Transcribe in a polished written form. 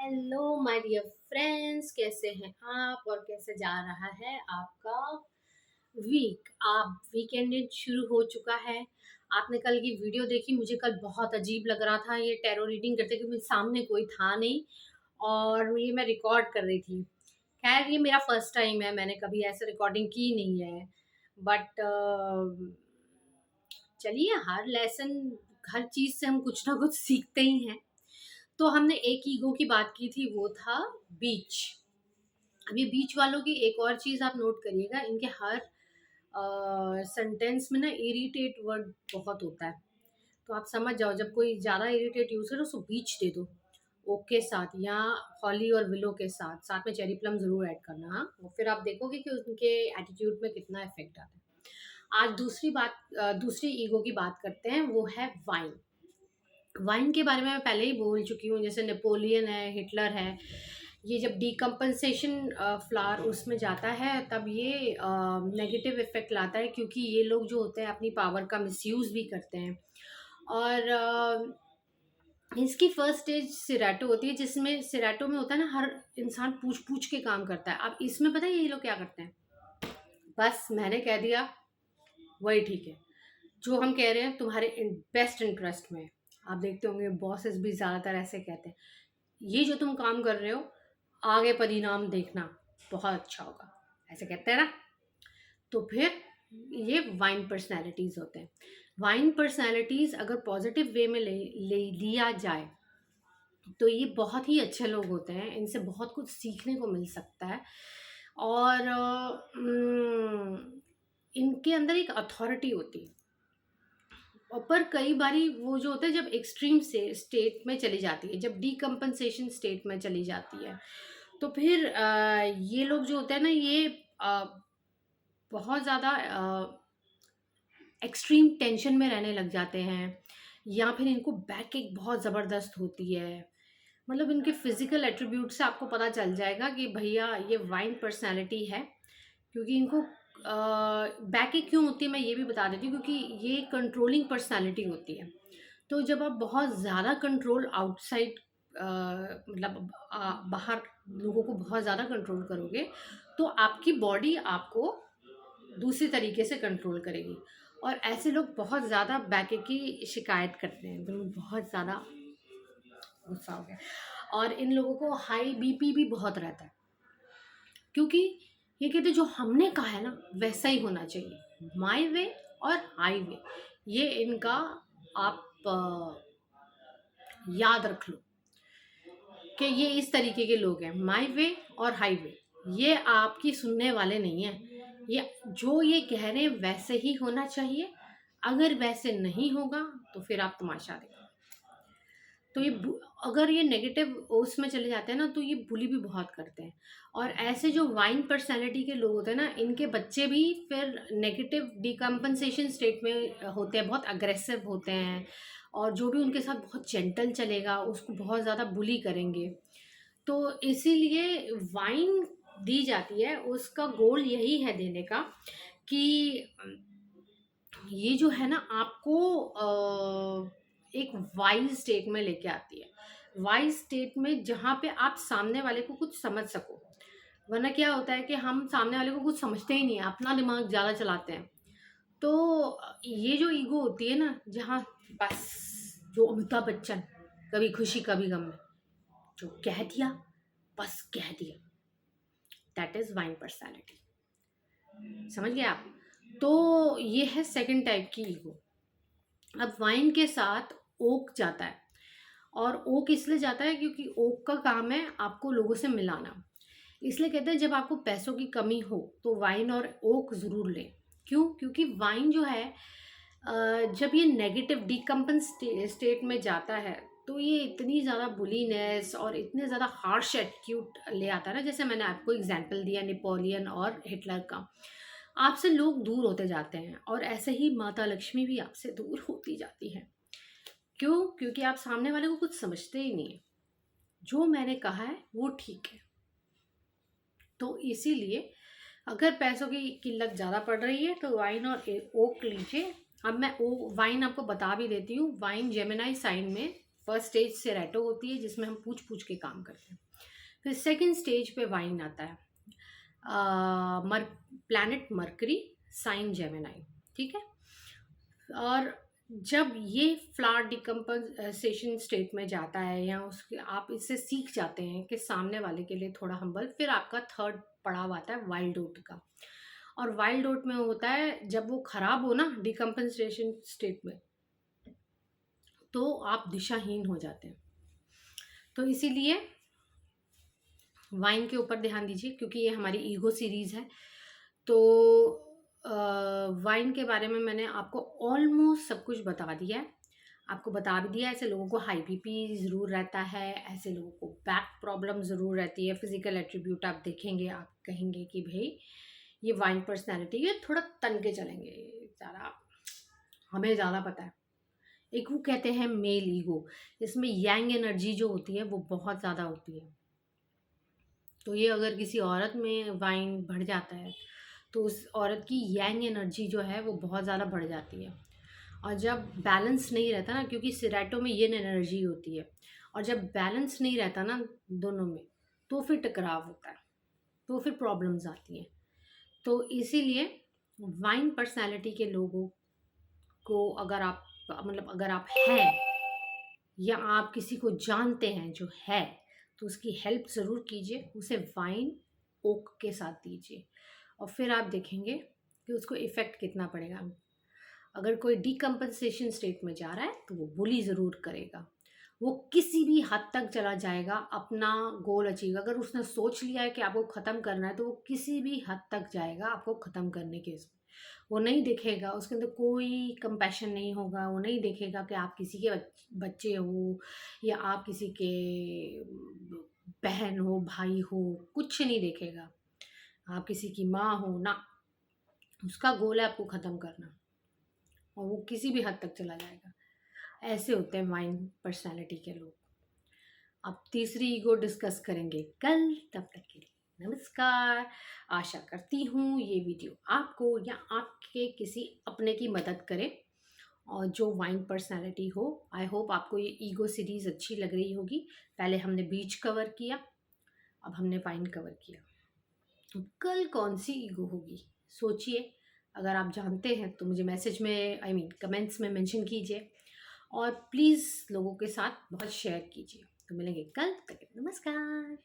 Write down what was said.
Hello my dear friends, कैसे हैं आप और कैसे जा रहा है आपका वीक। आप वीकेंड शुरू हो चुका है। आपने कल की वीडियो देखी, मुझे कल बहुत अजीब लग रहा था ये टैरो रीडिंग करते, क्योंकि सामने कोई था नहीं और ये मैं रिकॉर्ड कर रही थी। खैर, ये मेरा फर्स्ट टाइम है, मैंने कभी ऐसे रिकॉर्डिंग की नहीं है। बट चलिए, हर लेसन, हर चीज से हम कुछ ना कुछ सीखते ही हैं। तो हमने एक ईगो की बात की थी, वो था बीच। अब ये बीच वालों की एक और चीज आप नोट करिएगा, इनके हर सेंटेंस में ना इरिटेट वर्ड बहुत होता है। तो आप समझ जाओ, जब कोई ज्यादा इरिटेट यूज करे उसको बीच दे दो। ओक के साथ या हॉली और विलो के साथ साथ में चेरी प्लम जरूर ऐड करना। हाँ, और फिर आप देखोगे कि उनके एटीट्यूड में कितना इफेक्ट आता है। आज दूसरी बात, दूसरी ईगो की बात करते हैं, वो है वाइन। वाइन के बारे में मैं पहले ही बोल चुकी हूँ, जैसे नेपोलियन है, हिटलर है। ये जब डीकम्पनसेशन फ्लावर उसमें जाता है तब ये नेगेटिव इफेक्ट लाता है, क्योंकि ये लोग जो होते हैं अपनी पावर का मिसयूज भी करते हैं। और इसकी फर्स्ट स्टेज सिराटो होती है, जिसमें सिराटो में होता है ना, हर इंसान पूछ पूछ के काम करता है। अब इसमें पता है ये लोग क्या करते हैं, बस मैंने कह दिया वही ठीक है, जो हम कह रहे हैं तुम्हारे बेस्ट इंटरेस्ट में है। आप देखते होंगे बॉसेस भी ज़्यादातर ऐसे कहते हैं, ये जो तुम काम कर रहे हो आगे परिणाम देखना बहुत अच्छा होगा, ऐसे कहते हैं ना। तो फिर ये वाइन पर्सनैलिटीज़ होते हैं। वाइन पर्सनैलिटीज़ अगर पॉजिटिव वे में लिया जाए तो ये बहुत ही अच्छे लोग होते हैं, इनसे बहुत कुछ सीखने को मिल सकता है। और इनके अंदर एक अथॉरिटी होती है। पर कई बारी वो जो होता है, जब एक्सट्रीम से स्टेट में चली जाती है, जब डीकम्पनसेशन स्टेट में चली जाती है, तो फिर ये लोग जो होते हैं ना, ये बहुत ज़्यादा एक्सट्रीम टेंशन में रहने लग जाते हैं, या फिर इनको बैक एक बहुत ज़बरदस्त होती है। मतलब इनके फिजिकल एट्रीब्यूट से आपको पता चल जाएगा कि भैया ये वाइन पर्सनालिटी है। क्योंकि इनको बैक एक क्यों होती है मैं ये भी बता देती हूँ, क्योंकि ये कंट्रोलिंग पर्सनालिटी होती है। तो जब आप बहुत ज़्यादा कंट्रोल आउटसाइड, मतलब बाहर लोगों को बहुत ज़्यादा कंट्रोल करोगे, तो आपकी बॉडी आपको दूसरी तरीके से कंट्रोल करेगी। और ऐसे लोग बहुत ज़्यादा बैके की शिकायत करते हैं, तो बहुत ज़्यादा गुस्सा हो गया। और इन लोगों को हाई बीपी भी बहुत रहता है, क्योंकि ये कहते जो हमने कहा है ना वैसा ही होना चाहिए, माई वे और हाई वे। ये इनका आप याद रख लो कि ये इस तरीके के लोग हैं, माई वे और हाई वे। ये आपकी सुनने वाले नहीं हैं, ये जो ये कह रहे हैं वैसे ही होना चाहिए। अगर वैसे नहीं होगा तो फिर आप तमाशा देखो। तो अगर ये नेगेटिव उसमें चले जाते हैं ना, तो ये बुली भी बहुत करते हैं। और ऐसे जो वाइन पर्सनैलिटी के लोग होते हैं ना, इनके बच्चे भी फिर नेगेटिव डिकम्पनसेशन स्टेट में होते हैं, बहुत अग्रेसिव होते हैं। और जो भी उनके साथ बहुत जेंटल चलेगा उसको बहुत ज़्यादा बुली करेंगे। तो इसीलिए वाइन दी जाती है, उसका गोल यही है देने का कि ये जो है ना आपको एक वाइज स्टेट में लेके आती है। वाइज स्टेट में जहाँ पे आप सामने वाले को कुछ समझ सको। वरना क्या होता है कि हम सामने वाले को कुछ समझते ही नहीं है, अपना दिमाग ज़्यादा चलाते हैं। तो ये जो ईगो होती है ना, जहाँ बस, जो अमिताभ बच्चन, कभी खुशी कभी गम में जो कह दिया, बस कह दिया, दैट इज वाइन पर्सनैलिटी। समझ गए आप? तो ये है सेकंड टाइप की ईगो। अब वाइन के साथ ओक जाता है। और ओक इसलिए जाता है क्योंकि ओक का काम है आपको लोगों से मिलाना। इसलिए कहते हैं जब आपको पैसों की कमी हो तो वाइन और ओक ज़रूर लें। क्यों? क्योंकि वाइन जो है, जब ये नेगेटिव डिकम्पन स्टेट में जाता है तो ये इतनी ज़्यादा बुलीनेस और इतने ज़्यादा हार्श एटीट्यूड ले आता है ना। जैसे मैंने आपको एग्जांपल दिया नेपोलियन और हिटलर का, आपसे लोग दूर होते जाते हैं। और ऐसे ही माता लक्ष्मी भी आपसे दूर होती जाती है। क्यों? क्योंकि आप सामने वाले को कुछ समझते ही नहीं है। जो मैंने कहा है वो ठीक है। तो इसीलिए अगर पैसों की किल्लत ज़्यादा पड़ रही है तो वाइन और ओक लीजिए। अब मैं वाइन आपको बता भी देती हूँ। वाइन जेमिनाई साइन में फर्स्ट स्टेज सेरेटो होती है जिसमें हम पूछ पूछ के काम करते हैं। फिर सेकंड स्टेज पे वाइन आता है, प्लैनेट मरकरी, साइन जेमिनाई, ठीक है। और जब ये फ्लावर डिकम्पोजिशन स्टेट में जाता है या उसके आप इससे सीख जाते हैं कि सामने वाले के लिए थोड़ा हम्बल, फिर आपका थर्ड पड़ाव आता है वाइल्ड ओट का। और वाइल्ड ओट में होता है जब वो खराब हो ना डिकम्पोजिशन स्टेट में, तो आप दिशाहीन हो जाते हैं। तो इसीलिए वाइन के ऊपर ध्यान दीजिए, क्योंकि ये हमारी ईगो सीरीज़ है। तो वाइन के बारे में मैंने आपको ऑलमोस्ट सब कुछ बता दिया है। आपको बता भी दिया, ऐसे लोगों को हाई बीपी ज़रूर रहता है, ऐसे लोगों को बैक प्रॉब्लम ज़रूर रहती है, फिजिकल एट्रीब्यूट आप देखेंगे, आप कहेंगे कि भाई ये वाइन पर्सनैलिटी है, थोड़ा तन के चलेंगे, ज़्यादा हमें ज़्यादा पता है। एक वो कहते हैं मेल ईगो, इसमें यांग एनर्जी जो होती है वो बहुत ज़्यादा होती है। तो ये अगर किसी औरत में वाइन बढ़ जाता है तो उस औरत की यांग एनर्जी जो है वो बहुत ज़्यादा बढ़ जाती है। और जब बैलेंस नहीं रहता ना, क्योंकि सिरेटो में येन एनर्जी होती है, और जब बैलेंस नहीं रहता ना दोनों में, तो फिर टकराव होता है, तो फिर प्रॉब्लम्स आती हैं। तो इसीलिए वाइन पर्सनालिटी के लोगों को अगर आप मतलब अगर आप हैं या आप किसी को जानते हैं जो है, तो उसकी हेल्प ज़रूर कीजिए, उसे वाइन ओक के साथ दीजिए, और फिर आप देखेंगे कि उसको इफ़ेक्ट कितना पड़ेगा। अगर कोई डिकम्पनसेशन स्टेट में जा रहा है तो वो बुली ज़रूर करेगा, वो किसी भी हद तक चला जाएगा अपना गोल अचीव। अगर उसने सोच लिया है कि आपको ख़त्म करना है तो वो किसी भी हद तक जाएगा आपको ख़त्म करने के इसमें। वो नहीं देखेगा, उसके अंदर कोई कंपैशन नहीं होगा, वो नहीं देखेगा कि आप किसी के बच्चे हो या आप किसी के बहन हो, भाई हो, कुछ नहीं देखेगा। आप किसी की माँ हो ना, उसका गोल है आपको ख़त्म करना, और वो किसी भी हद तक चला जाएगा। ऐसे होते हैं वाइन पर्सनालिटी के लोग। अब तीसरी ईगो डिस्कस करेंगे कल, तब तक के लिए नमस्कार। आशा करती हूँ ये वीडियो आपको या आपके किसी अपने की मदद करे, और जो वाइन पर्सनालिटी हो। आई होप आपको ये ईगो सीरीज़ अच्छी लग रही होगी। पहले हमने बीच कवर किया, अब हमने वाइन कवर किया। कल कौन सी ईगो होगी सोचिए, अगर आप जानते हैं तो मुझे मैसेज में कमेंट्स में मेंशन कीजिए, और प्लीज़ लोगों के साथ बहुत शेयर कीजिए। तो मिलेंगे कल तक, नमस्कार।